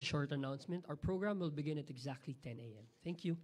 short announcement. Our program will begin at exactly 10 a.m. Thank you.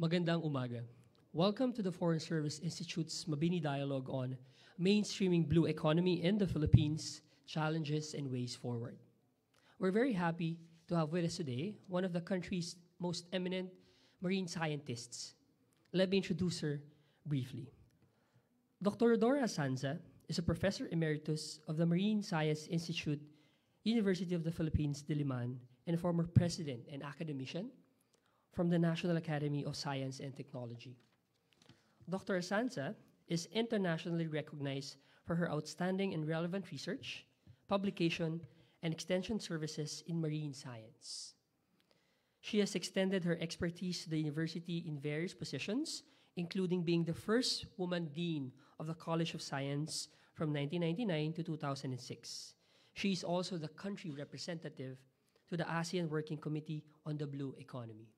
Magandang umaga. Welcome to the Foreign Service Institute's Mabini Dialogue on Mainstreaming Blue Economy in the Philippines, Challenges and Ways Forward. We're very happy to have with us today one of the country's most eminent marine scientists. Let me introduce her briefly. Dr. Rhodora Azanza is a Professor Emeritus of the Marine Science Institute, University of the Philippines, Diliman, and a former President and Academician from the National Academy of Science and Technology. Dr. Azanza is internationally recognized for her outstanding and relevant research, publication, and extension services in marine science. She has extended her expertise to the university in various positions, including being the first woman dean of the College of Science from 1999 to 2006. She is also the country representative to the ASEAN Working Committee on the Blue Economy.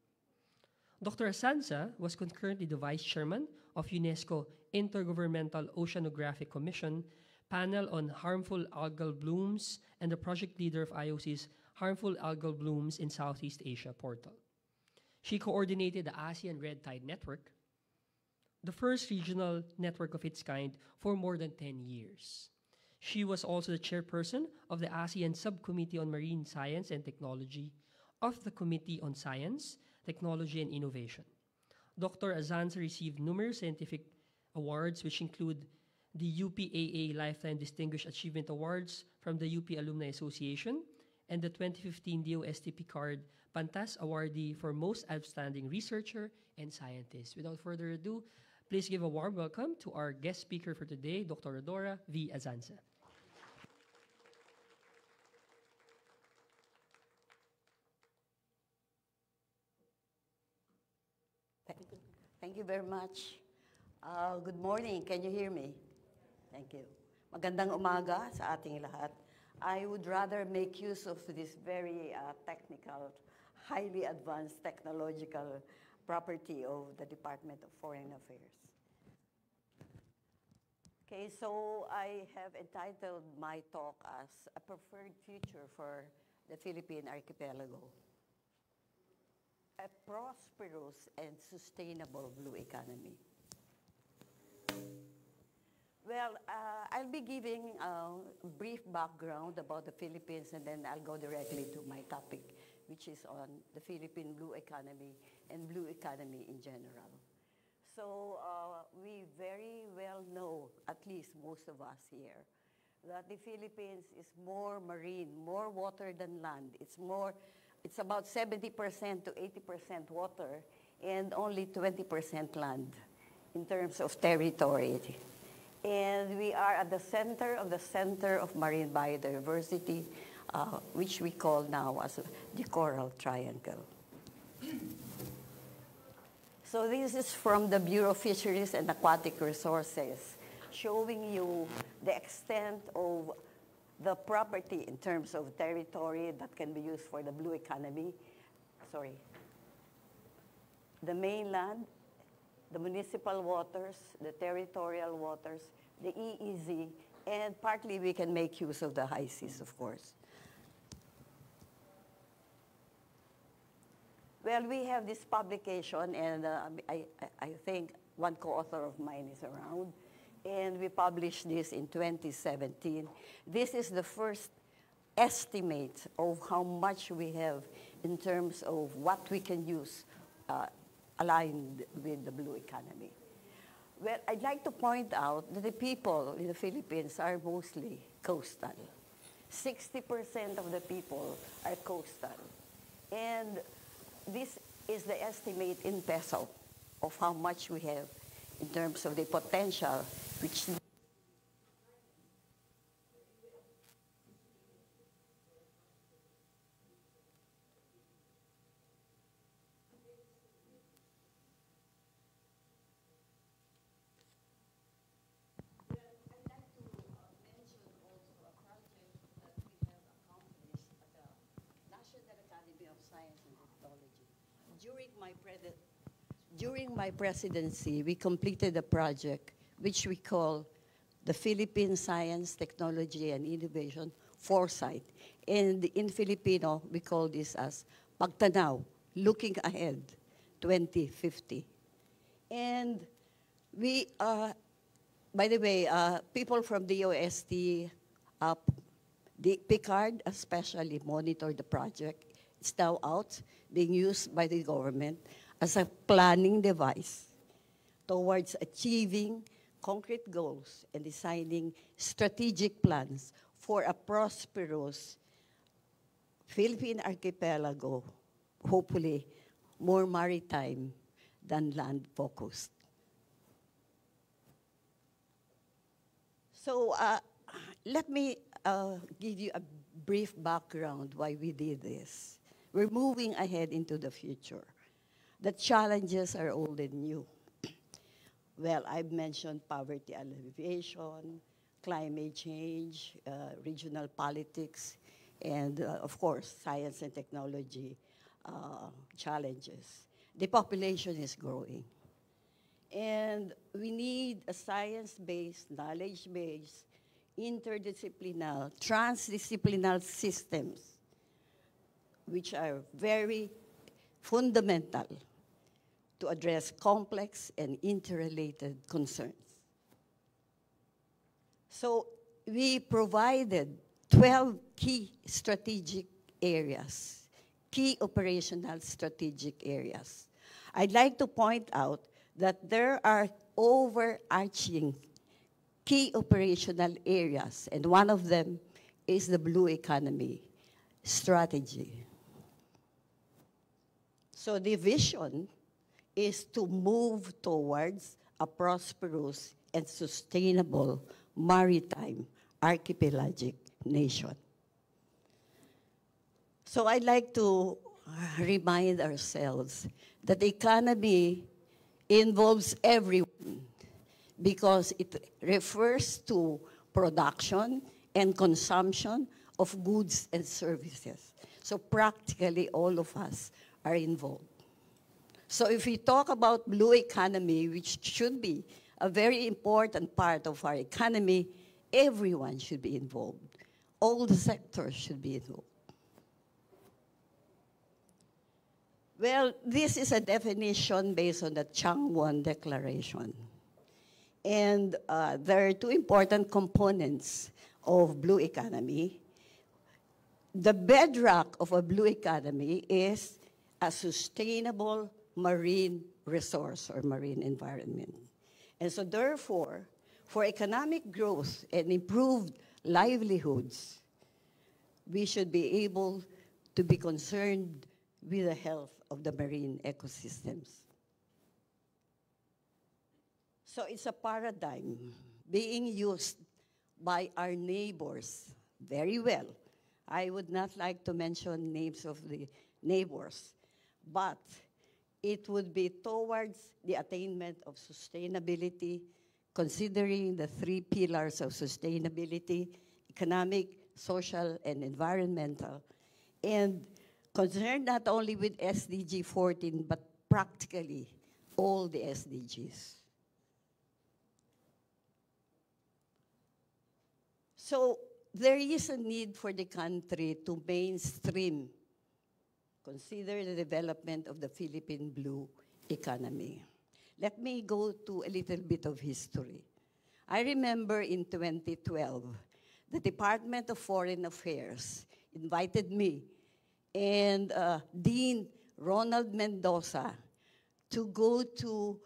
Dr. Azanza was concurrently the Vice Chairman of UNESCO Intergovernmental Oceanographic Commission panel on harmful algal blooms and the project leader of IOC's Harmful Algal Blooms in Southeast Asia portal. She coordinated the ASEAN Red Tide Network, the first regional network of its kind, for more than 10 years. She was also the chairperson of the ASEAN Subcommittee on Marine Science and Technology, of the Committee on Science, Technology and Innovation. Dr. Azanza received numerous scientific awards, which include the UPAA Lifetime Distinguished Achievement Awards from the UP Alumni Association and the 2015 DOST Picard Pantas awardee for Most Outstanding Researcher and Scientist. Without further ado, please give a warm welcome to our guest speaker for today, Dr. Rhodora V. Azanza. Thank you very much. Good morning. Can you hear me? Thank you. Magandang umaga sa ating lahat. I would rather make use of this very technical, highly advanced technological property of the Department of Foreign Affairs. Okay, so I have entitled my talk as A Preferred Future for the Philippine Archipelago. A prosperous and sustainable blue economy. Well, I'll be giving a brief background about the Philippines, and then I'll go directly to my topic, which is on the Philippine blue economy and blue economy in general. So we very well know, at least most of us here, that the Philippines is more marine, more water than land. It's about 70% to 80% water and only 20% land in terms of territory. And we are at the center of marine biodiversity, which we call now as the Coral Triangle. So this is from the Bureau of Fisheries and Aquatic Resources, showing you the extent of the property in terms of territory that can be used for the blue economy. Sorry. The mainland, the municipal waters, the territorial waters, the EEZ, and partly we can make use of the high seas, of course. Well, we have this publication, and I think one co-author of mine is around, and we published this in 2017. This is the first estimate of how much we have in terms of what we can use aligned with the blue economy. Well, I'd like to point out that the people in the Philippines are mostly coastal. 60% of the people are coastal. And this is the estimate in peso of how much we have in terms of the potential, which During my presidency, we completed a project which we call the Philippine Science, Technology, and Innovation Foresight. And in Filipino, we call this as Pagtanaw, Looking Ahead, 2050. And we, by the way, people from the OST, the PICARD especially monitor the project. It's now out, being used by the government as a planning device towards achieving concrete goals and designing strategic plans for a prosperous Philippine archipelago, hopefully more maritime than land-focused. So let me give you a brief background why we did this. We're moving ahead into the future. The challenges are old and new. Well, I've mentioned poverty alleviation, climate change, regional politics, and of course, science and technology challenges. The population is growing. And we need a science-based, knowledge-based, interdisciplinary, transdisciplinary systems, which are very fundamental to address complex and interrelated concerns. So we provided 12 key strategic areas, key operational strategic areas. I'd like to point out that there are overarching key operational areas, and one of them is the blue economy strategy. So the vision is to move towards a prosperous and sustainable maritime archipelagic nation. So I'd like to remind ourselves that the economy involves everyone because it refers to production and consumption of goods and services. So practically all of us are involved. So if we talk about blue economy, which should be a very important part of our economy, everyone should be involved. All the sectors should be involved. Well, this is a definition based on the Changwon Declaration. And there are two important components of blue economy. The bedrock of a blue economy is a sustainable marine resource or marine environment. And so therefore, for economic growth and improved livelihoods, we should be able to be concerned with the health of the marine ecosystems. So it's a paradigm being used by our neighbors very well. I would not like to mention names of the neighbors, but it would be towards the attainment of sustainability, considering the three pillars of sustainability: economic, social, and environmental, and concerned not only with SDG 14, but practically all the SDGs. So there is a need for the country to mainstream, consider the development of the Philippine blue economy. Let me go to a little bit of history. I remember in 2012, the Department of Foreign Affairs invited me and Dean Ronald Mendoza to go to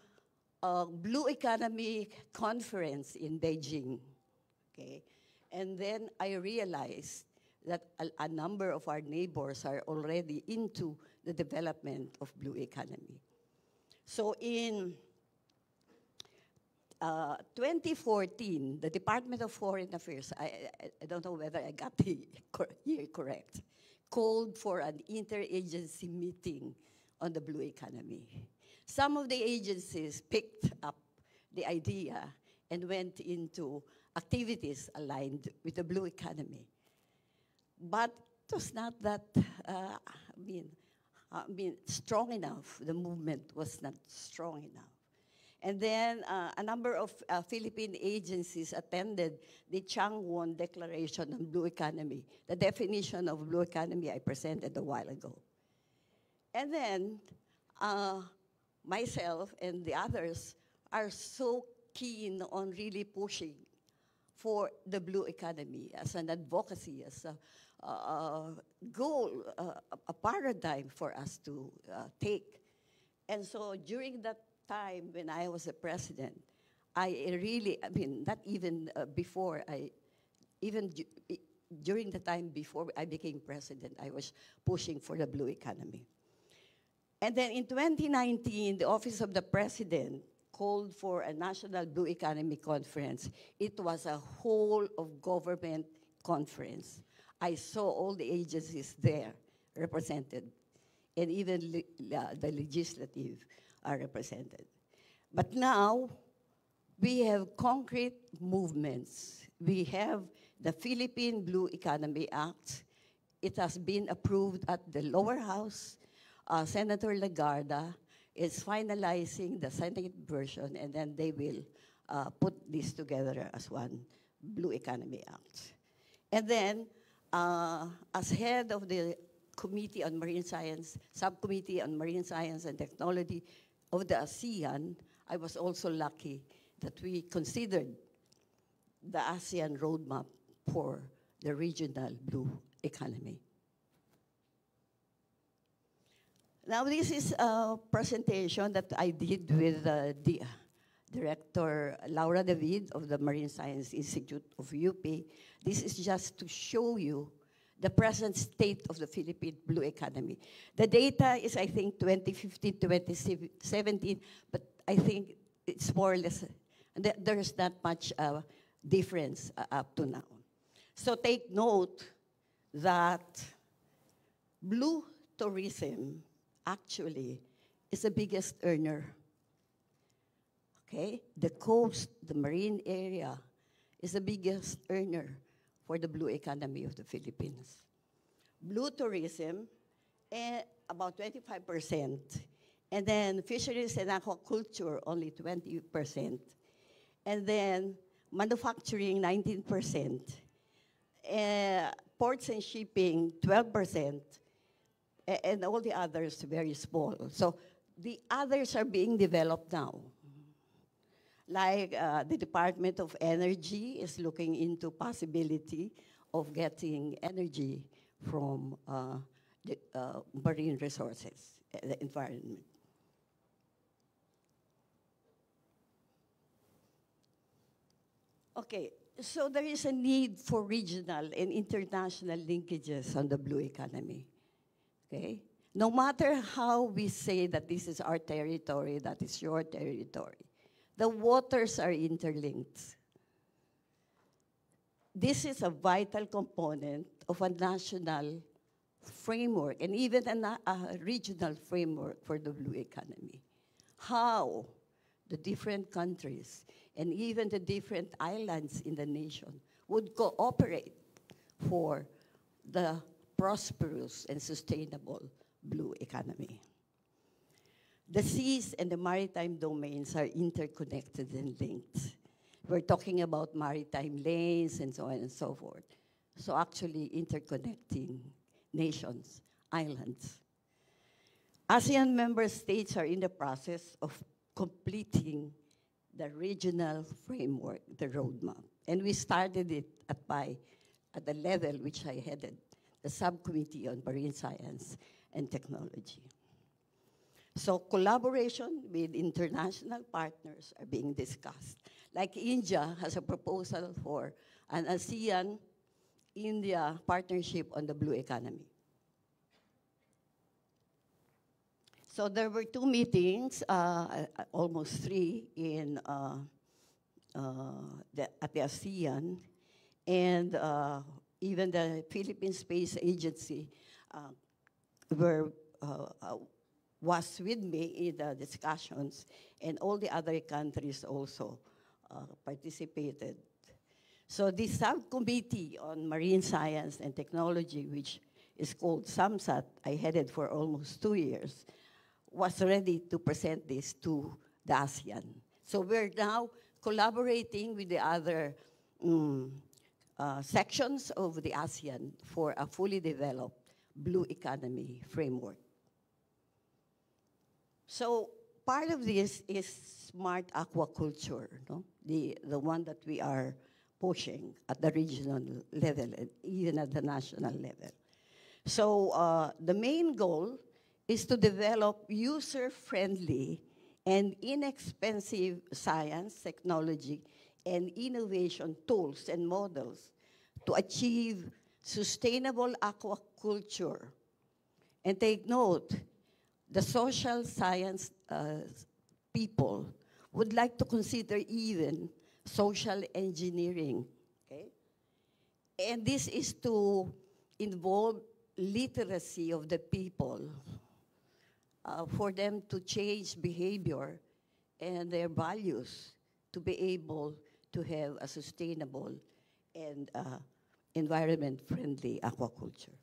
a Blue Economy conference in Beijing, okay? And then I realized that a number of our neighbors are already into the development of blue economy. So in 2014, the Department of Foreign Affairs, I don't know whether I got the year correct, called for an interagency meeting on the blue economy. Some of the agencies picked up the idea and went into activities aligned with the blue economy. But it was not that, strong enough. The movement was not strong enough. And then a number of Philippine agencies attended the Changwon Declaration on Blue Economy, the definition of blue economy I presented a while ago. And then myself and the others are so keen on really pushing for the blue economy as an advocacy, as a goal, a paradigm for us to take. And so during that time when I was a president, not even before, during the time before I became president, I was pushing for the blue economy. And then in 2019, the Office of the President called for a National Blue Economy Conference. It was a whole of government conference. I saw all the agencies there represented, and even the legislative are represented. But now, we have concrete movements. We have the Philippine Blue Economy Act. It has been approved at the lower house. Senator Lagarda is finalizing the Senate version, and then they will put this together as one Blue Economy Act. And then, as head of the Committee on Marine Science, Subcommittee on Marine Science and Technology of the ASEAN, I was also lucky that we considered the ASEAN roadmap for the regional blue economy. Now, this is a presentation that I did with the Director Laura David of the Marine Science Institute of UP. This is just to show you the present state of the Philippine blue economy. The data is, I think, 2015, 2017, but I think it's more or less, there's not much difference up to now. So take note that blue tourism actually is the biggest earner. Okay? The coast, the marine area is the biggest earner for the blue economy of the Philippines. Blue tourism, about 25%. And then fisheries and aquaculture, only 20%. And then manufacturing, 19%. Ports and shipping, 12%. And all the others, very small. So the others are being developed now. Like the Department of Energy is looking into possibility of getting energy from the marine resources, the environment. Okay, so there is a need for regional and international linkages on the blue economy. Okay? No matter how we say that this is our territory, that is your territory, the waters are interlinked. This is a vital component of a national framework and even a regional framework for the blue economy. How the different countries and even the different islands in the nation would cooperate for the prosperous and sustainable blue economy. The seas and the maritime domains are interconnected and linked. We're talking about maritime lanes and so on and so forth. So actually interconnecting nations, islands. ASEAN member states are in the process of completing the regional framework, the roadmap. And we started it at the level which I headed, the Subcommittee on Marine Science and Technology. So collaboration with international partners are being discussed. Like India has a proposal for an ASEAN-India partnership on the blue economy. So there were 2 meetings, almost 3, at the ASEAN, and even the Philippine Space Agency was with me in the discussions, and all the other countries also participated. So the subcommittee on marine science and technology, which is called SAMSAT, I headed for almost 2 years, was ready to present this to the ASEAN. So we're now collaborating with the other sections of the ASEAN for a fully developed blue economy framework. So part of this is smart aquaculture, no? The one that we are pushing at the regional level and even at the national level. So the main goal is to develop user-friendly and inexpensive science, technology, and innovation tools and models to achieve sustainable aquaculture. And take note, the social science people would like to consider even social engineering, okay? And this is to involve literacy of the people for them to change behavior and their values to be able to have a sustainable and environment-friendly aquaculture.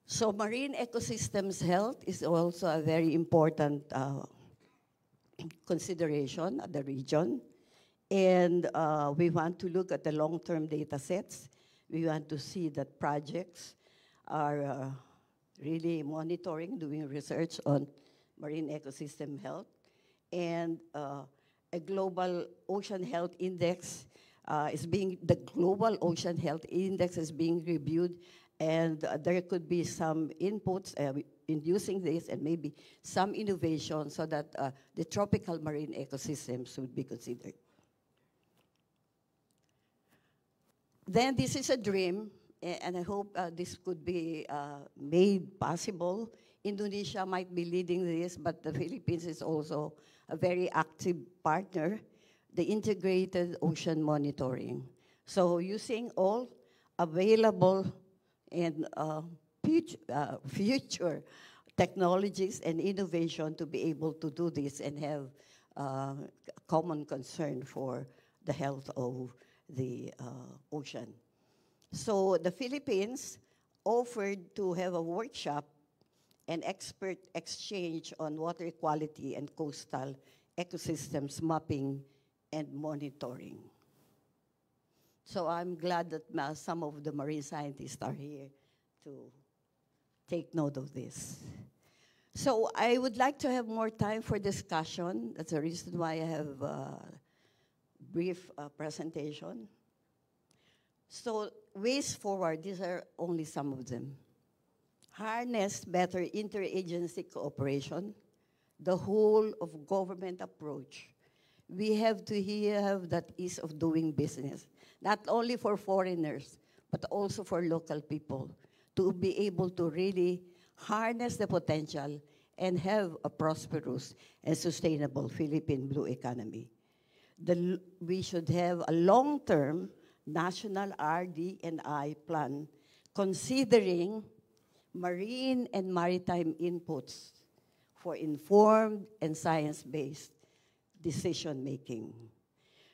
So marine ecosystems health is also a very important consideration at the region. And we want to look at the long-term data sets. We want to see that projects are really monitoring, doing research on marine ecosystem health. And a global ocean health index the global ocean health index is being reviewed, and there could be some inputs inducing this and maybe some innovation so that the tropical marine ecosystems would be considered. Then this is a dream, and I hope this could be made possible. Indonesia might be leading this, but the Philippines is also a very active partner, the integrated ocean monitoring. So using all available and future technologies and innovation to be able to do this and have common concern for the health of the ocean. So the Philippines offered to have a workshop and expert exchange on water quality and coastal ecosystems mapping and monitoring. So I'm glad that some of the marine scientists are here to take note of this. So I would like to have more time for discussion. That's the reason why I have a brief presentation. So ways forward, these are only some of them. Harness better interagency cooperation, the whole of government approach. We have to have that ease of doing business, not only for foreigners, but also for local people, to be able to really harness the potential and have a prosperous and sustainable Philippine blue economy. We should have a long-term national RD&I plan considering marine and maritime inputs for informed and science-based decision-making.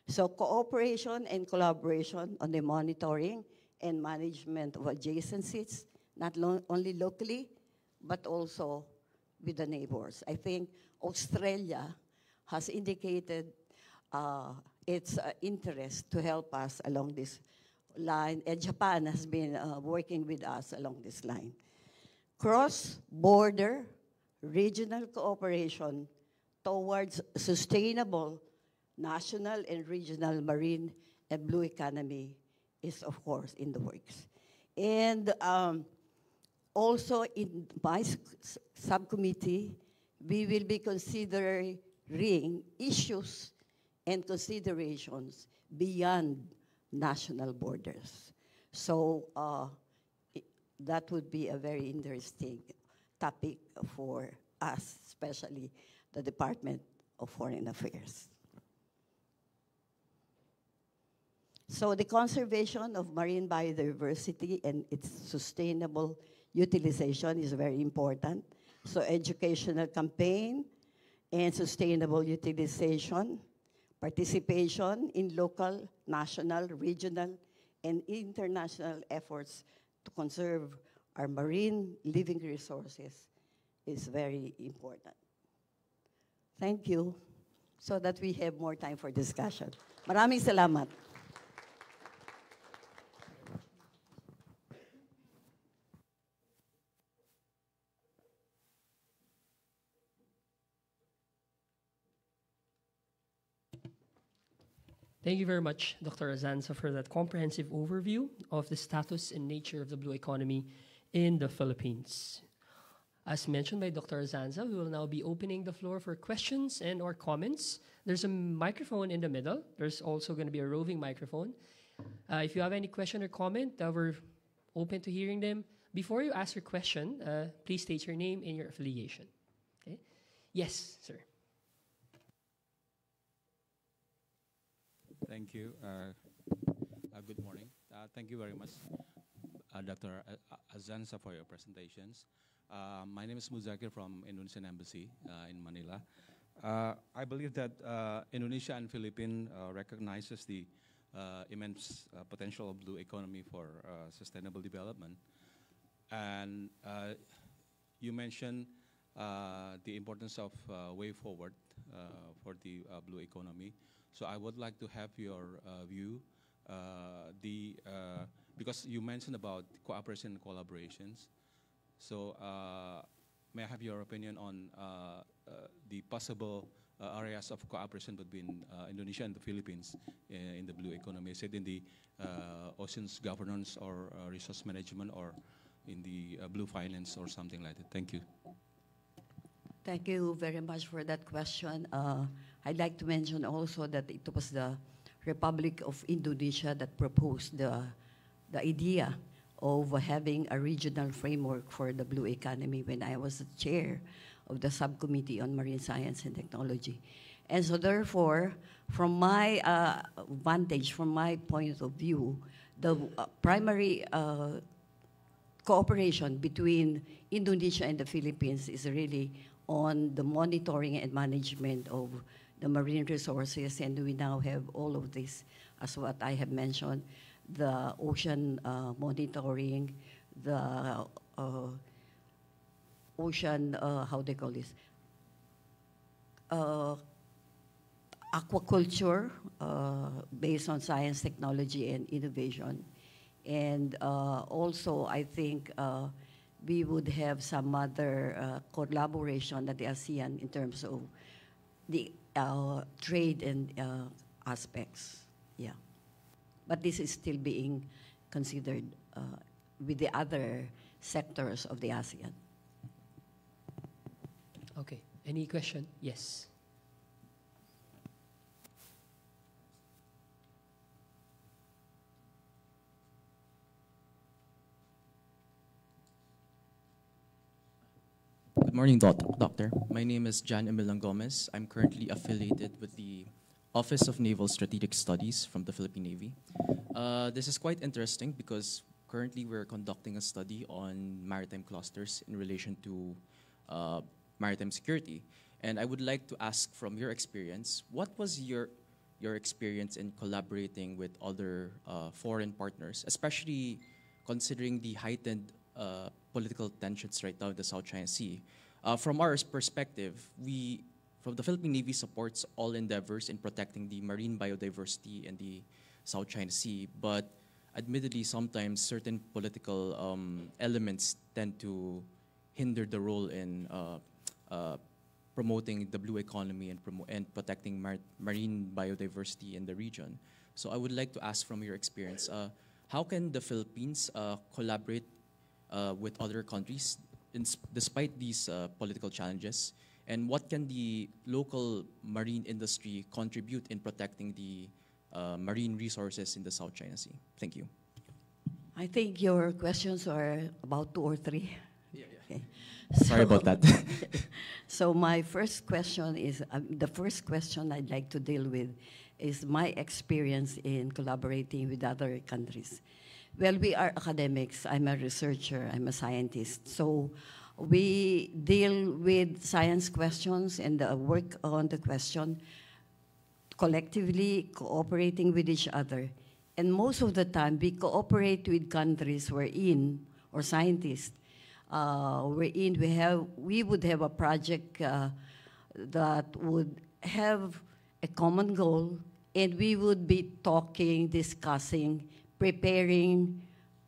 So cooperation and collaboration on the monitoring and management of adjacencies, not only locally, but also with the neighbors. I think Australia has indicated its interest to help us along this line, and Japan has been working with us along this line. Cross-border regional cooperation towards sustainable national and regional marine and blue economy is, of course, in the works. And also in my subcommittee, we will be considering issues and considerations beyond national borders. So that would be a very interesting topic for us, especially the Department of Foreign Affairs. So the conservation of marine biodiversity and its sustainable utilization is very important. So educational campaign and sustainable utilization, participation in local, national, regional, and international efforts to conserve our marine living resources is very important. Thank you, so that we have more time for discussion. Maraming salamat. Thank you very much, Dr. Azanza, for that comprehensive overview of the status and nature of the blue economy in the Philippines. As mentioned by Dr. Azanza, we will now be opening the floor for questions and or comments. There's a microphone in the middle. There's also going to be a roving microphone. If you have any question or comment, we're open to hearing them. Before you ask your question, please state your name and your affiliation. Okay? Yes, sir. Thank you. Good morning. Thank you very much, Dr. Azanza, for your presentations. My name is Muzakir from Indonesian Embassy in Manila. I believe that Indonesia and Philippines recognizes the immense potential of blue economy for sustainable development. And you mentioned the importance of way forward for the blue economy. So I would like to have your view, because you mentioned about cooperation and collaborations. So may I have your opinion on the possible areas of cooperation between Indonesia and the Philippines in the blue economy? Is it in the oceans governance or resource management, or in the blue finance or something like that? Thank you. Thank you very much for that question. I'd like to mention also that it was the Republic of Indonesia that proposed the the idea of having a regional framework for the blue economy when I was the chair of the subcommittee on marine science and technology. And so therefore, from my vantage, from my point of view, the primary cooperation between Indonesia and the Philippines is really on the monitoring and management of the marine resources, and we now have all of this, as what I have mentioned, the ocean monitoring, the ocean, how they call this, aquaculture based on science, technology, and innovation. And also, I think we would have some other collaboration at the ASEAN in terms of the trade and aspects. Yeah. But this is still being considered with the other sectors of the ASEAN. Okay. Any question? Yes. Good morning, Doctor. My name is Jan Emilan Gomez. I'm currently affiliated with the Office of Naval Strategic Studies from the Philippine Navy. This is quite interesting because currently we're conducting a study on maritime clusters in relation to maritime security. And I would like to ask from your experience, what was your experience in collaborating with other foreign partners, especially considering the heightened political tensions right now in the South China Sea? From our perspective, from the Philippine Navy supports all endeavors in protecting the marine biodiversity in the South China Sea, but admittedly, sometimes certain political elements tend to hinder the role in promoting the blue economy and protecting marine biodiversity in the region. So I would like to ask from your experience, how can the Philippines collaborate with other countries despite these political challenges? And what can the local marine industry contribute in protecting the marine resources in the South China Sea? Thank you. I think your questions are about 2 or 3. Yeah. Okay. Sorry about that. So my first question is, the first question I'd like to deal with is my experience in collaborating with other countries. Well, we are academics. I'm a researcher. I'm a scientist. So we deal with science questions and work on the question collectively, cooperating with each other. And most of the time, we cooperate with countries we're in, or scientists we would have a project that would have a common goal, and we would be talking, discussing, preparing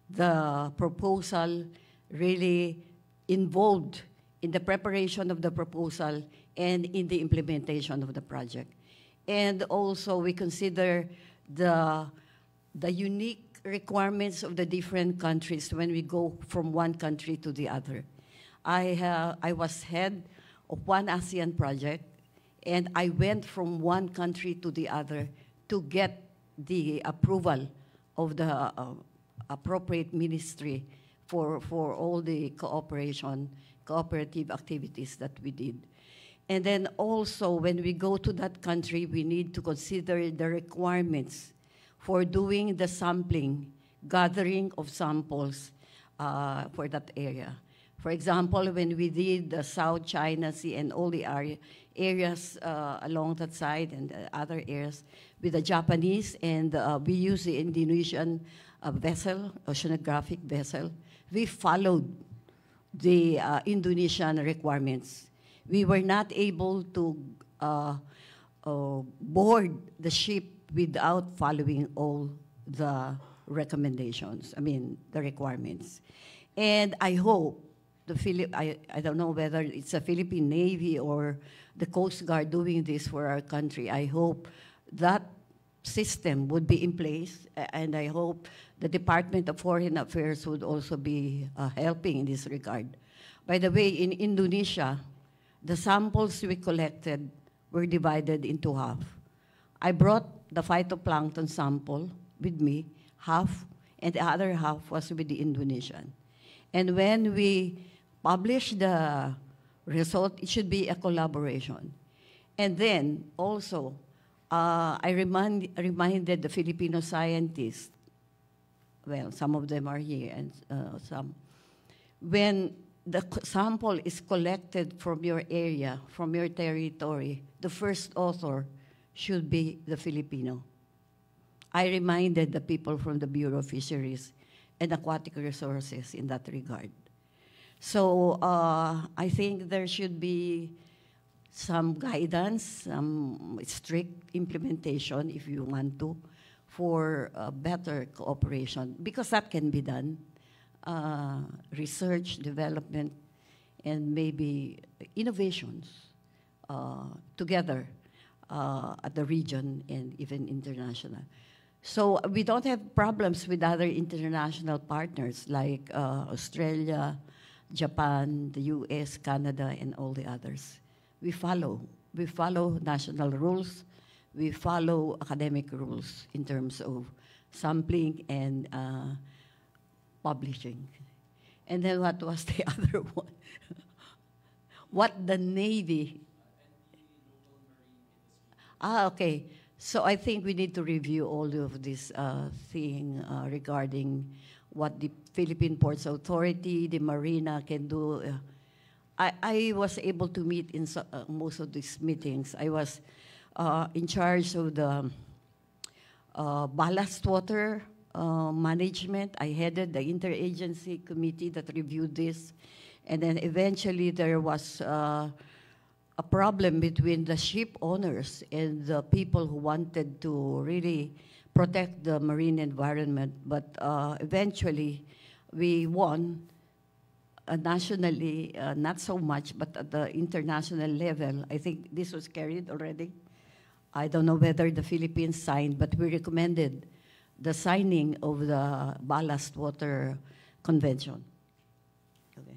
the proposal, really involved in the preparation of the proposal and in the implementation of the project. And also we consider the unique requirements of the different countries when we go from one country to the other. I was head of one ASEAN project, and I went from one country to the other to get the approval of the appropriate ministry for all the cooperative activities that we did. And then also, when we go to that country, we need to consider the requirements for doing the sampling, gathering of samples for that area. For example, when we did the South China Sea and all the areas along that side and other areas with the Japanese, and we used the Indonesian vessel, oceanographic vessel, we followed the Indonesian requirements. We were not able to board the ship without following all the recommendations, the requirements. And I hope I don't know whether it's the Philippine Navy or the Coast Guard doing this for our country. I hope that system would be in place, and I hope the Department of Foreign Affairs would also be helping in this regard. By the way, in Indonesia, the samples we collected were divided into half. I brought the phytoplankton sample with me, half, and the other half was with the Indonesian. And when we publish the result, it should be a collaboration. And then also, I reminded the Filipino scientists, well, some of them are here and some, when the sample is collected from your area, from your territory, the first author should be the Filipino. I reminded the people from the Bureau of Fisheries and Aquatic Resources in that regard. So I think there should be some guidance, some strict implementation, if you want to, for better cooperation, because that can be done. Research, development, and maybe innovations together at the region and even international. So we don't have problems with other international partners like Australia, Japan, the US, Canada, and all the others. We follow national rules. We follow academic rules in terms of sampling and publishing. And then what was the other one? What the Navy? Okay. So I think we need to review all of this thing regarding what the Philippine Ports Authority, the Marina can do. I was able to meet in most of these meetings. I was in charge of the ballast water management. I headed the interagency committee that reviewed this. And then eventually there was a problem between the ship owners and the people who wanted to really protect the marine environment. But eventually we won nationally, not so much, but at the international level. I think this was carried already. I don't know whether the Philippines signed, but we recommended the signing of the Ballast Water Convention. Okay.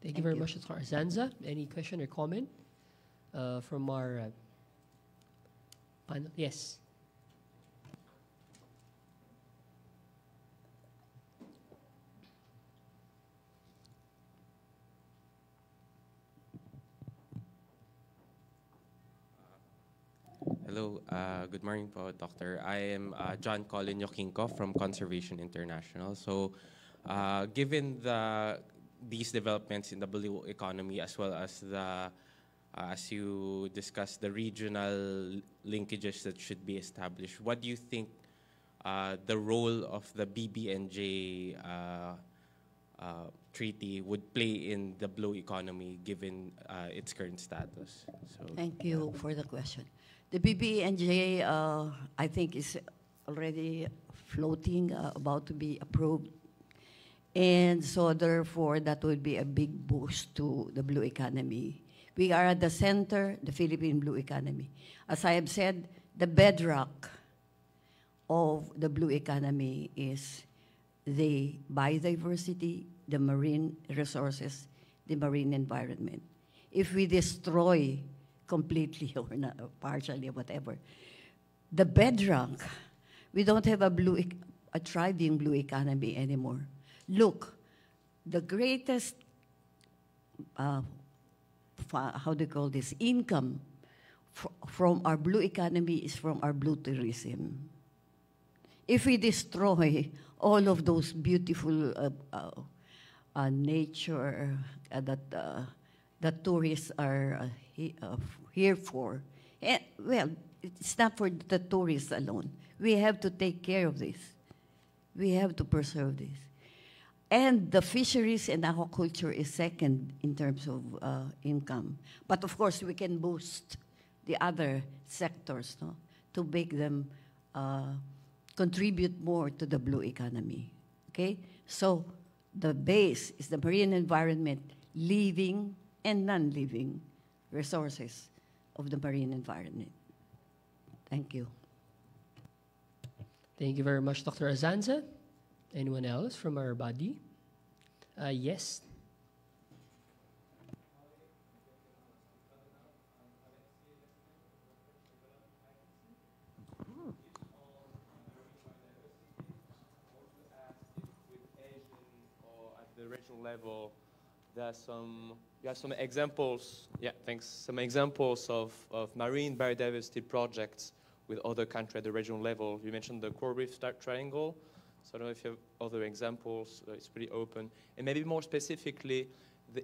Thank you very much, Dr. Azanza. Any question or comment from our panel? Yes. Hello, good morning po, Doctor. I am John Colin Yokinko from Conservation International. So, given these developments in the blue economy, as well as as you discussed, the regional linkages that should be established, what do you think the role of the BBNJ treaty would play in the blue economy, given its current status? So, thank you for the question. The BBNJ, I think, is already floating, about to be approved. And so, therefore, that would be a big boost to the blue economy. We are at the center, the Philippine blue economy. As I have said, the bedrock of the blue economy is the biodiversity, the marine resources, the marine environment. If we destroy completely or not, or partially or whatever, the bedrock, we don't have a thriving blue economy anymore. Look, the greatest, how do you call this, income from our blue economy is from our blue tourism. If we destroy all of those beautiful nature that tourists are here for, well, it's not for the tourists alone. We have to take care of this. We have to preserve this. And the fisheries and aquaculture is second in terms of income. But of course, we can boost the other sectors, no, to make them contribute more to the blue economy. Okay? So the base is the marine environment, living and non-living resources of the marine environment. Thank you. Thank you very much, Dr. Azanza. Anyone else from our body? Yes. the regional level, you have some examples, yeah, thanks, some examples of marine biodiversity projects with other countries at the regional level. You mentioned the Coral Reef Triangle, so I don't know if you have other examples. It's pretty open. And maybe more specifically,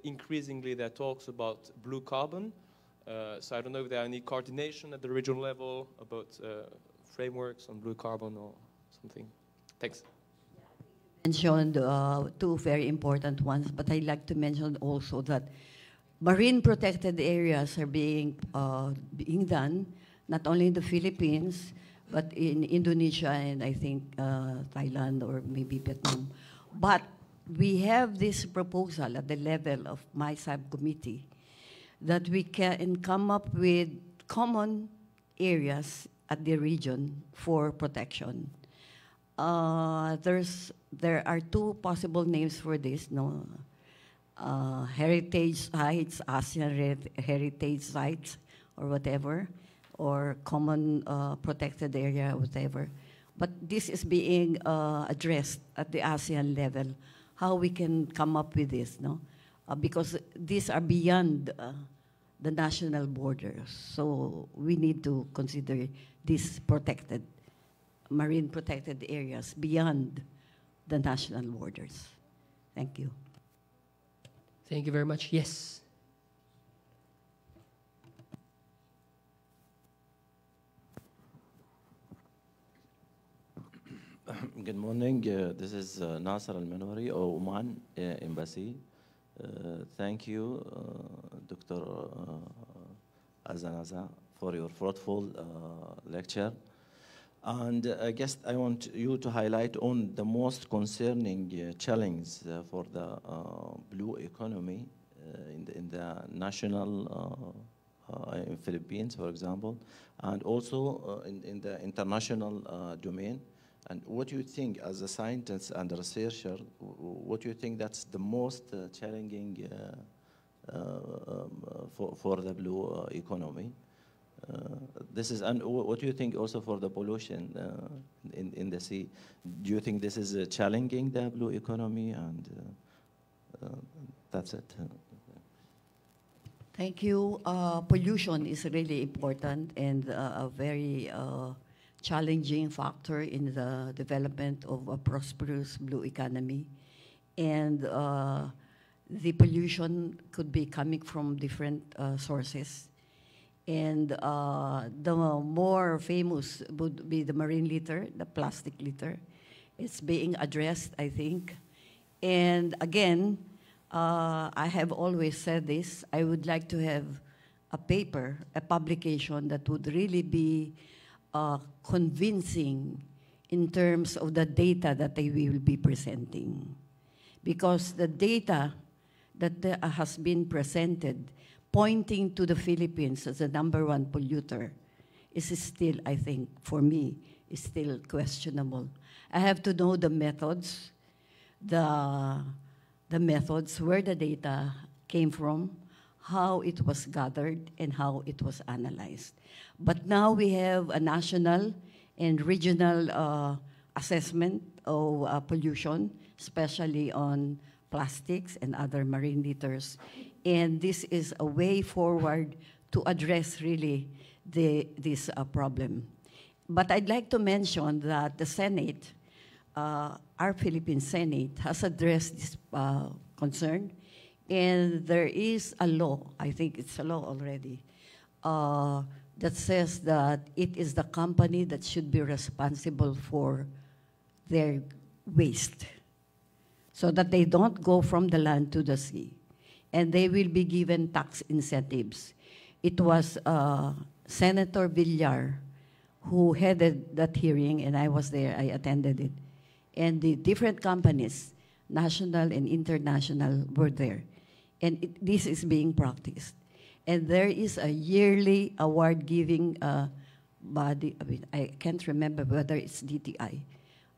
increasingly there are talks about blue carbon. So I don't know if there are any coordination at the regional level about frameworks on blue carbon or something. Thanks. Mentioned two very important ones, but I'd like to mention also that marine protected areas are being done, not only in the Philippines, but in Indonesia and I think Thailand or maybe Vietnam. But we have this proposal at the level of my subcommittee that we can come up with common areas at the region for protection. There are two possible names for this, no? Heritage sites, ASEAN heritage sites, or whatever, or common protected area, whatever. But this is being addressed at the ASEAN level, how we can come up with this, no? Because these are beyond the national borders. So we need to consider these protected, marine protected areas beyond the national borders. Thank you. Thank you very much. Yes. Good morning. This is Nasser Al-Manouri of Oman Embassy. Thank you, Dr. Azanza, for your fruitful lecture. And I guess I want you to highlight on the most concerning challenge for the blue economy in the national in Philippines, for example, and also in the international domain. And what do you think, as a scientist and a researcher, what do you think that's the most challenging for the blue economy? This is, and what do you think also for the pollution in the sea? Do you think this is challenging the blue economy? And that's it. Thank you. Pollution is really important and a very challenging factor in the development of a prosperous blue economy. And the pollution could be coming from different sources. And the more famous would be the marine litter, the plastic litter. It's being addressed, I think. And again, I have always said this, I would like to have a paper, a publication that would really be convincing in terms of the data that they will be presenting. Because the data that has been presented pointing to the Philippines as the #1 polluter is still, I think, for me, is still questionable. I have to know the methods, the methods, where the data came from, how it was gathered, and how it was analyzed. But now we have a national and regional assessment of pollution, especially on plastics and other marine litters. And this is a way forward to address really this problem. But I'd like to mention that the Senate, our Philippine Senate, has addressed this concern. And there is a law, I think it's a law already, that says that it is the company that should be responsible for their waste, so that they don't go from the land to the sea. And they will be given tax incentives. It was Senator Villar who headed that hearing, and I was there, I attended it. And the different companies, national and international, were there. And this is being practiced. And there is a yearly award-giving body. I mean, I can't remember whether it's DTI.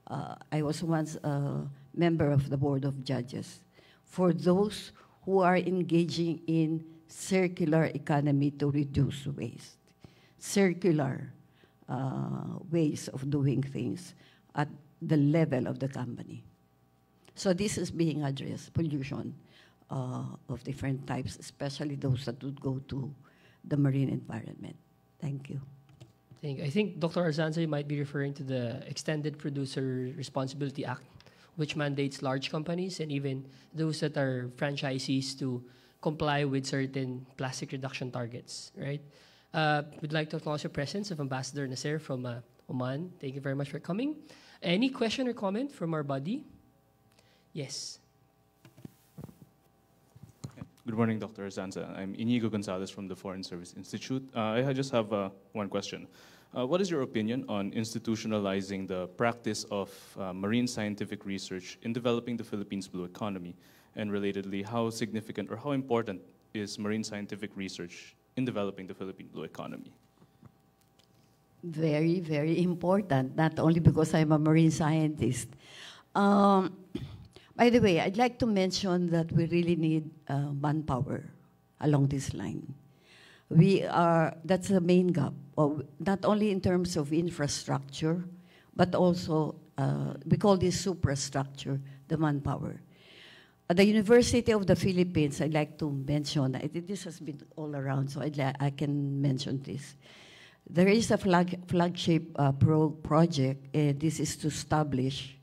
I was once a member of the Board of Judges. For those who are engaging in circular economy to reduce waste, circular ways of doing things at the level of the company. So this is being addressed, pollution of different types, especially those that would go to the marine environment. Thank you. I think Dr. Azanza, you might be referring to the Extended Producer Responsibility Act, which mandates large companies and even those that are franchisees to comply with certain plastic reduction targets, right? We'd like to acknowledge the presence of Ambassador Nasser from Oman. Thank you very much for coming. Any question or comment from our body? Yes. Good morning, Dr. Azanza. I'm Inigo Gonzalez from the Foreign Service Institute. I just have one question. What is your opinion on institutionalizing the practice of marine scientific research in developing the Philippines' blue economy? And relatedly, how significant or how important is marine scientific research in developing the Philippine blue economy? Very, very important, not only because I'm a marine scientist. By the way, I'd like to mention that we really need manpower along this line. That's the main gap, not only in terms of infrastructure, but also, we call this superstructure, the manpower. At the University of the Philippines, I'd like to mention, this has been all around, so I can mention this. There is a flagship project, this is to establish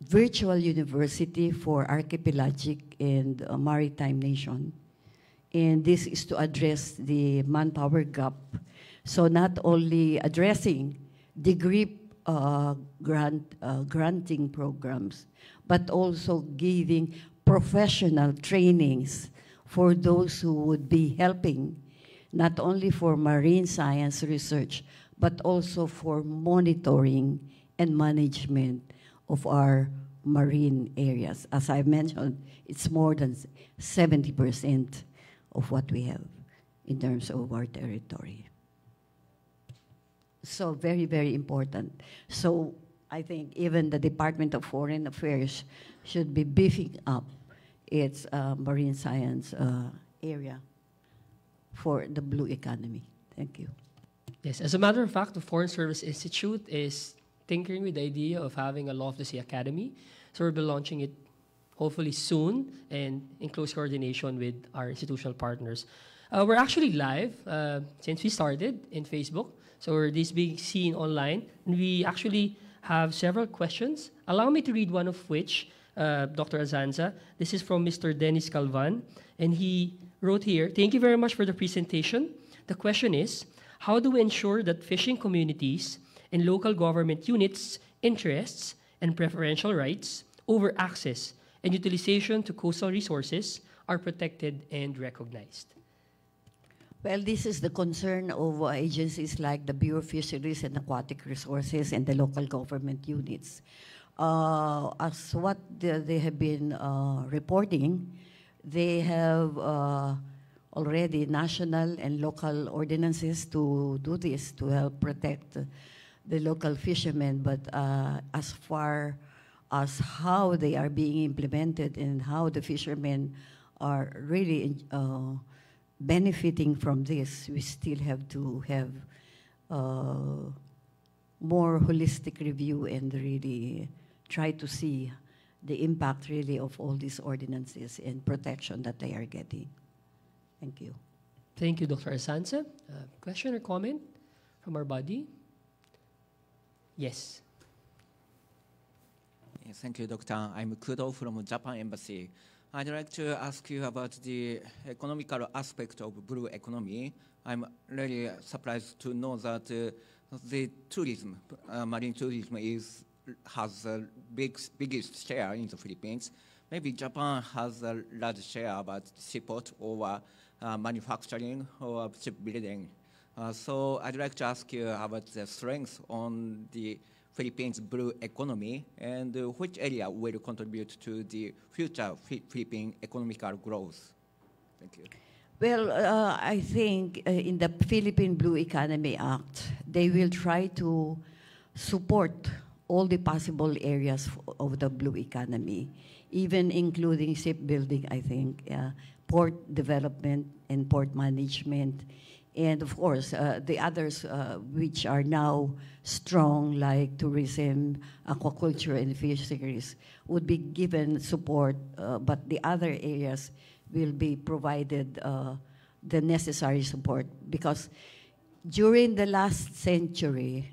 virtual university for archipelagic and maritime nation. And this is to address the manpower gap. So not only addressing degree granting programs, but also giving professional trainings for those who would be helping, not only for marine science research, but also for monitoring and management of our marine areas. As I mentioned, it's more than 70% of what we have in terms of our territory. So very, very important. So I think even the Department of Foreign Affairs should be beefing up its marine science area for the blue economy. Thank you. Yes, as a matter of fact, the Foreign Service Institute is tinkering with the idea of having a Law of the Sea Academy. So we'll be launching it hopefully soon and in close coordination with our institutional partners. We're actually live since we started in Facebook. So we're this being seen online. And we actually have several questions. Allow me to read one of which, Dr. Azanza. This is from Mr. Dennis Calvan. And he wrote here, thank you very much for the presentation. The question is, how do we ensure that fishing communities and local government units' interests and preferential rights over access and utilization to coastal resources are protected and recognized? Well, this is the concern of agencies like the Bureau of Fisheries and Aquatic Resources and the local government units. As what they have been reporting, they have already national and local ordinances to do this, to help protect the local fishermen. But as far as how they are being implemented and how the fishermen are really benefiting from this, we still have to have more holistic review and really try to see the impact really of all these ordinances and protection that they are getting. Thank you. Thank you, Dr. Azanza. Question or comment from our body? Yes. Yes, thank you, Doctor. I'm Kudo from Japan Embassy. I'd like to ask you about the economical aspect of blue economy. I'm really surprised to know that the tourism, marine tourism, has the biggest share in the Philippines. Maybe Japan has a large share about seaport or manufacturing or shipbuilding. So I'd like to ask you about the strengths on the Philippines blue economy and which area will contribute to the future Philippine economical growth. Thank you. Well, I think in the Philippine Blue Economy Act, they will try to support all the possible areas of the blue economy, even including shipbuilding, I think, port development and port management, And of course, the others which are now strong, like tourism, aquaculture, and fisheries, would be given support, but the other areas will be provided the necessary support, because during the last century,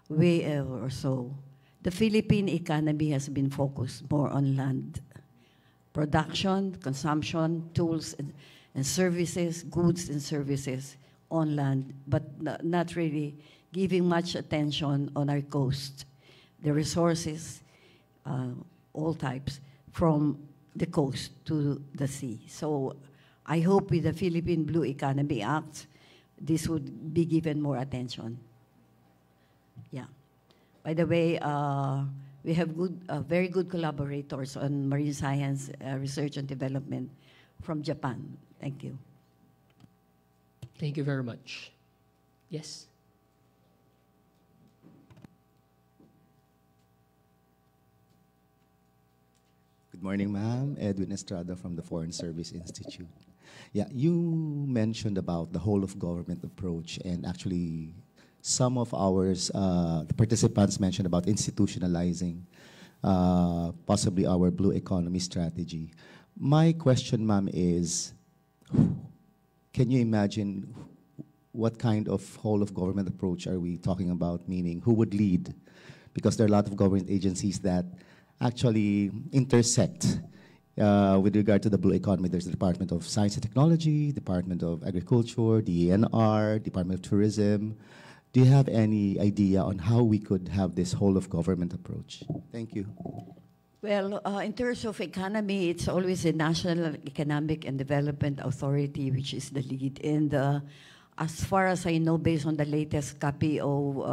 or so, the Philippine economy has been focused more on land production, consumption, tools, and services, goods and services on land, but not really giving much attention on our coast, the resources, all types, from the coast to the sea. So I hope with the Philippine Blue Economy Act, this would be given more attention. Yeah. By the way, we have very good collaborators on marine science research and development from Japan. Thank you. Thank you very much. Yes? Good morning, ma'am. Edwin Estrada from the Foreign Service Institute. Yeah, you mentioned about the whole of government approach, and actually some of ours, the participants mentioned about institutionalizing possibly our blue economy strategy. My question, ma'am, is, can you imagine what kind of whole of government approach are we talking about, meaning who would lead? Because there are a lot of government agencies that actually intersect with regard to the blue economy. There's the Department of Science and Technology, Department of Agriculture, DENR, Department of Tourism. Do you have any idea on how we could have this whole of government approach? Thank you. Well, in terms of economy, it's always the National Economic and Development Authority which is the lead. And as far as I know, based on the latest copy of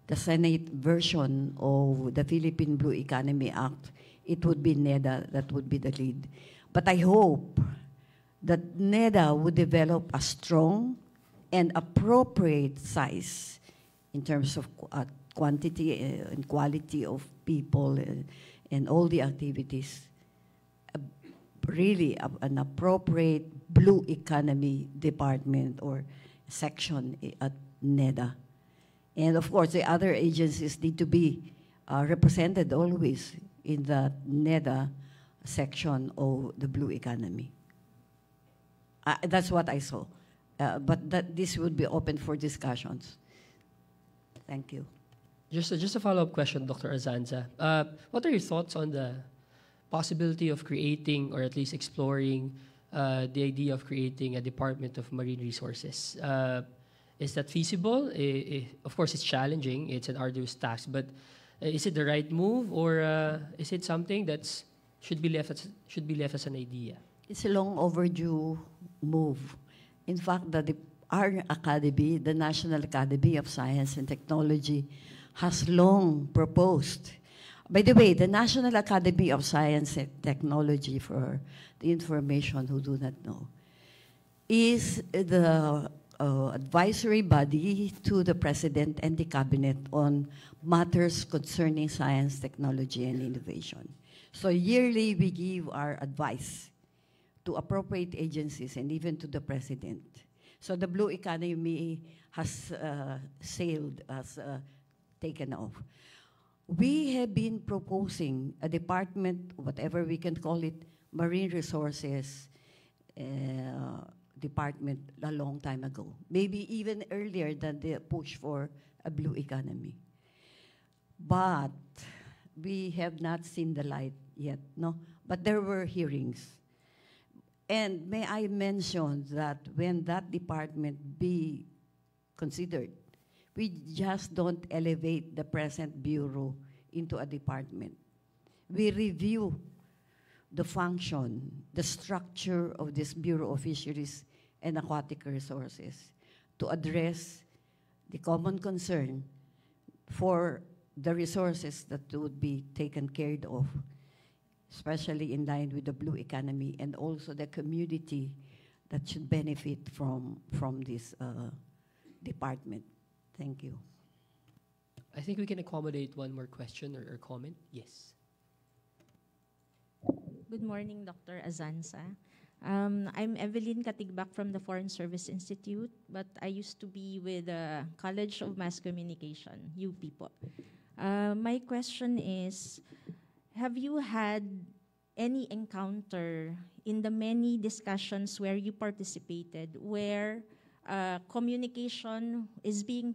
the Senate version of the Philippine Blue Economy Act, it would be NEDA that would be the lead. But I hope that NEDA would develop a strong and appropriate size in terms of quantity and quality of people and all the activities. Really an appropriate blue economy department or section at NEDA. And of course, the other agencies need to be represented always in the NEDA section of the blue economy. That's what I saw. But this would be open for discussions. Thank you. Just a follow-up question, Dr. Azanza. What are your thoughts on the possibility of creating, or at least exploring, the idea of creating a Department of Marine Resources? Is that feasible? Of course, it's challenging. It's an arduous task. But is it the right move, or is it something that should be left as an idea? It's a long overdue move. In fact, our academy, the National Academy of Science and Technology, has long proposed. By the way, the National Academy of Science and Technology, for the information who do not know, is the advisory body to the President and the Cabinet on matters concerning science, technology, and innovation. So yearly, we give our advice to appropriate agencies and even to the President. So the blue economy has sailed, has taken off. We have been proposing a department, whatever we can call it, marine resources department a long time ago, maybe even earlier than the push for a blue economy. But we have not seen the light yet, no? But there were hearings. And may I mention that when that department be considered, we just don't elevate the present bureau into a department. We review the function, the structure of this Bureau of Fisheries and Aquatic Resources to address the common concern for the resources that would be taken care of, especially in line with the blue economy, and also the community that should benefit from this department. Thank you. I think we can accommodate one more question or comment. Yes. Good morning, Dr. Azanza. I'm Evelyn Katigbak from the Foreign Service Institute, but I used to be with the College of Mass Communication, UP po. My question is, have you had any encounter in the many discussions where you participated where communication is being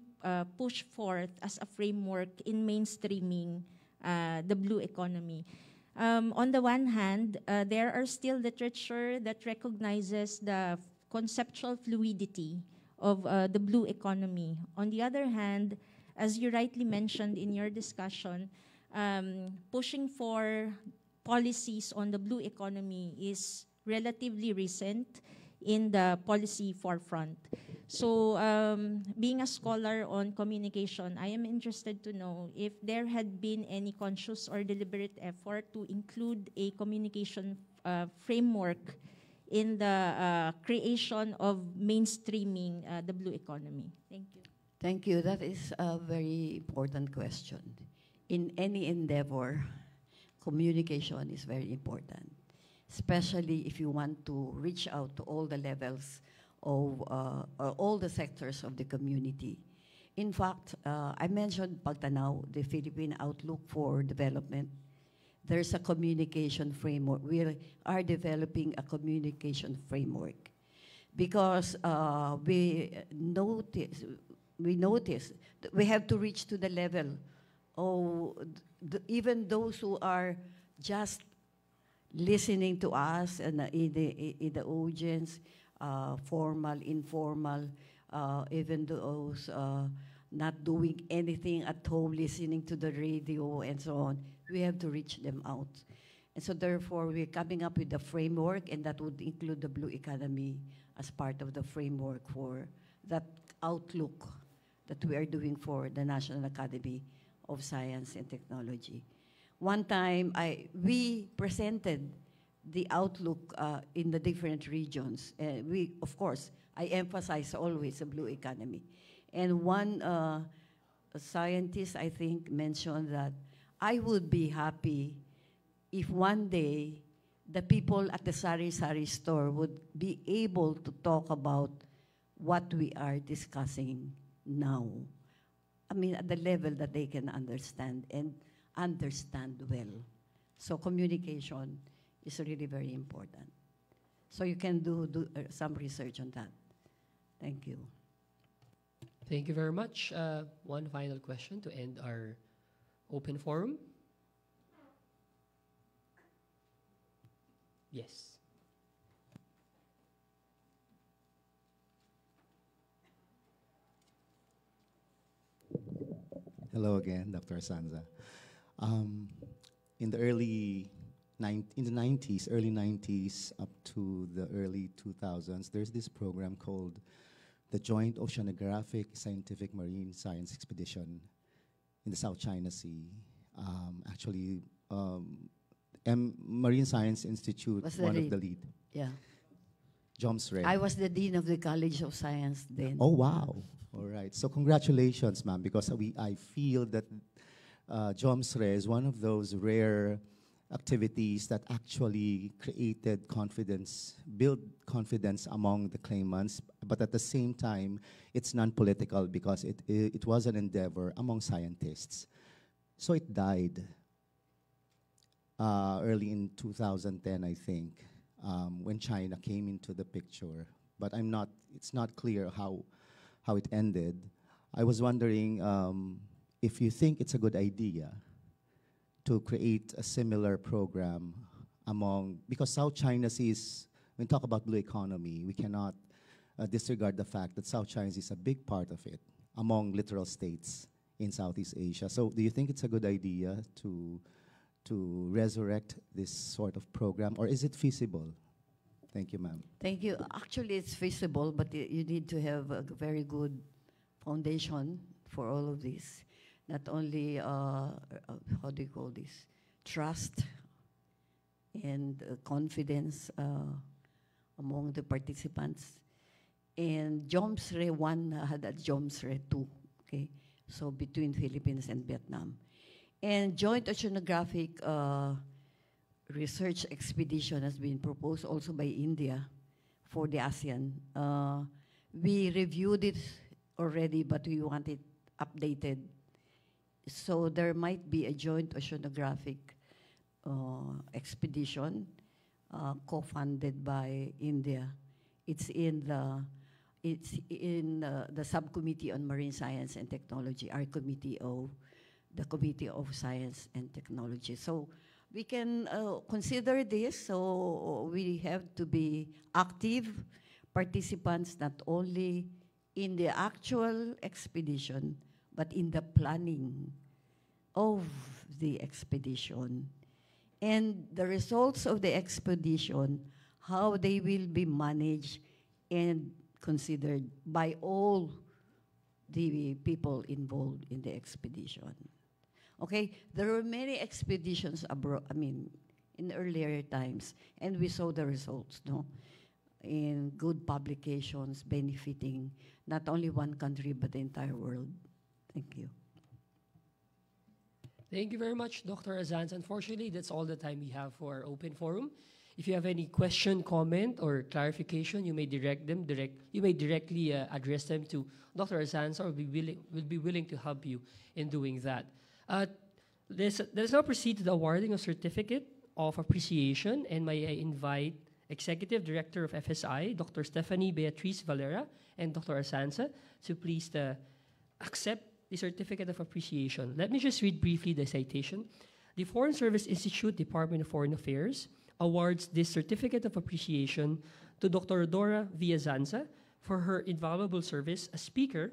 pushed forth as a framework in mainstreaming the blue economy? On the one hand, there are still literature that recognizes the conceptual fluidity of the blue economy. On the other hand, as you rightly mentioned in your discussion, pushing for policies on the blue economy is relatively recent in the policy forefront. So being a scholar on communication, I am interested to know if there had been any conscious or deliberate effort to include a communication framework in the creation of mainstreaming the blue economy. Thank you. Thank you. That is a very important question. In any endeavor, communication is very important, especially if you want to reach out to all the levels of all the sectors of the community. In fact, I mentioned Pagtanaw, the Philippine Outlook for Development. There's a communication framework. We are developing a communication framework because we notice that we have to reach to the level of even those who are just listening to us and in the audience, formal, informal, even those not doing anything at home, listening to the radio and so on. We have to reach them out. And so therefore, we're coming up with a framework, and that would include the blue economy as part of the framework for that outlook that we are doing for the National Academy of Science and Technology. One time, we presented the outlook in the different regions. Of course, I emphasize always the blue economy. And one scientist, I think, mentioned that I would be happy if one day the people at the sari-sari store would be able to talk about what we are discussing now. I mean, at the level that they can understand and understand well. So communication is really very important. So you can do some research on that. Thank you. Thank you very much. One final question to end our open forum. Yes. Hello again, Dr. Azanza. In the early 90s, early 90s up to the early 2000s, there's this program called the Joint Oceanographic Scientific Marine Science Expedition in the South China Sea. Marine Science Institute, one of the lead. Yeah. Joms Ray. I was the Dean of the College of Science then. Oh, wow. All right. So congratulations, ma'am, because I feel that Joms Ray is one of those rare activities that actually created confidence, built confidence among the claimants, but at the same time, it's non-political because it was an endeavor among scientists. So it died early in 2010, I think, when China came into the picture. But it's not clear how it ended. I was wondering if you think it's a good idea to create a similar program because South China Sea is, when we talk about blue economy, we cannot disregard the fact that South China Sea is a big part of it among littoral states in Southeast Asia. So do you think it's a good idea to resurrect this sort of program, or is it feasible? Thank you, ma'am. Thank you. Actually, it's feasible, but you need to have a very good foundation for all of this. Not only, how do you call this, trust and confidence among the participants. And JOMSRE 1 had a JOMSRE 2, okay? So between Philippines and Vietnam. And Joint Oceanographic research expedition has been proposed also by India for the ASEAN. We reviewed it already, but we want it updated. So there might be a joint oceanographic expedition co-funded by India. It's in the subcommittee on marine science and technology, our committee of the Committee of Science and Technology. So we can consider this. So we have to be active participants, not only in the actual expedition, but in the planning of the expedition. And the results of the expedition, how they will be managed and considered by all the people involved in the expedition. Okay, there were many expeditions abroad, in earlier times, and we saw the results, no? In good publications benefiting not only one country, but the entire world. Thank you. Thank you very much, Dr. Azanza. Unfortunately, that's all the time we have for our open forum. If you have any question, comment, or clarification, you may directly address them to Dr. Azanza, or will be willing to help you in doing that. Let's now proceed to the awarding of Certificate of Appreciation, and may I invite Executive Director of FSI, Dr. Stephanie Beatriz Valera, and Dr. Azanza to please accept the Certificate of Appreciation. Let me just read briefly the citation. The Foreign Service Institute, Department of Foreign Affairs, awards this Certificate of Appreciation to Dr. Rhodora V. Azanza for her invaluable service as speaker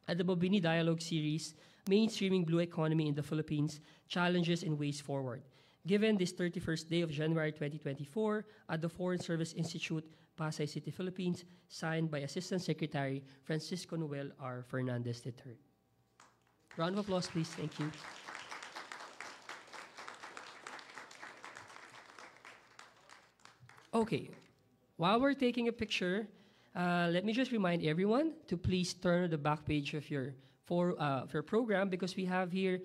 at the Mabini Dialogue Series, Mainstreaming Blue Economy in the Philippines, Challenges and Ways Forward, given this 31st day of January 2024 at the Foreign Service Institute, Pasay City, Philippines, signed by Assistant Secretary Francisco Noel R. Fernandez III. Round of applause, please. Thank you. Okay, while we're taking a picture, let me just remind everyone to please turn to the back page of your program, because we have here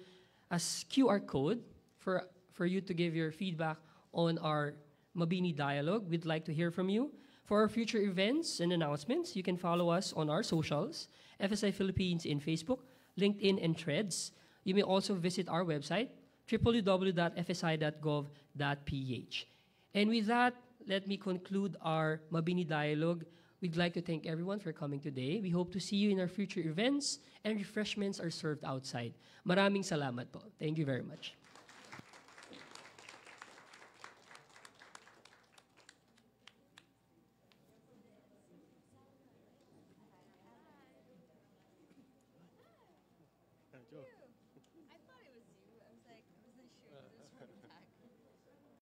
a QR code for you to give your feedback on our Mabini Dialogue. We'd like to hear from you. For our future events and announcements, you can follow us on our socials, FSI Philippines in Facebook, LinkedIn, and Threads. You may also visit our website, www.fsi.gov.ph. And with that, let me conclude our Mabini Dialogue. We'd like to thank everyone for coming today. We hope to see you in our future events, and refreshments are served outside. Maraming salamat po. Thank you very much. Thank you.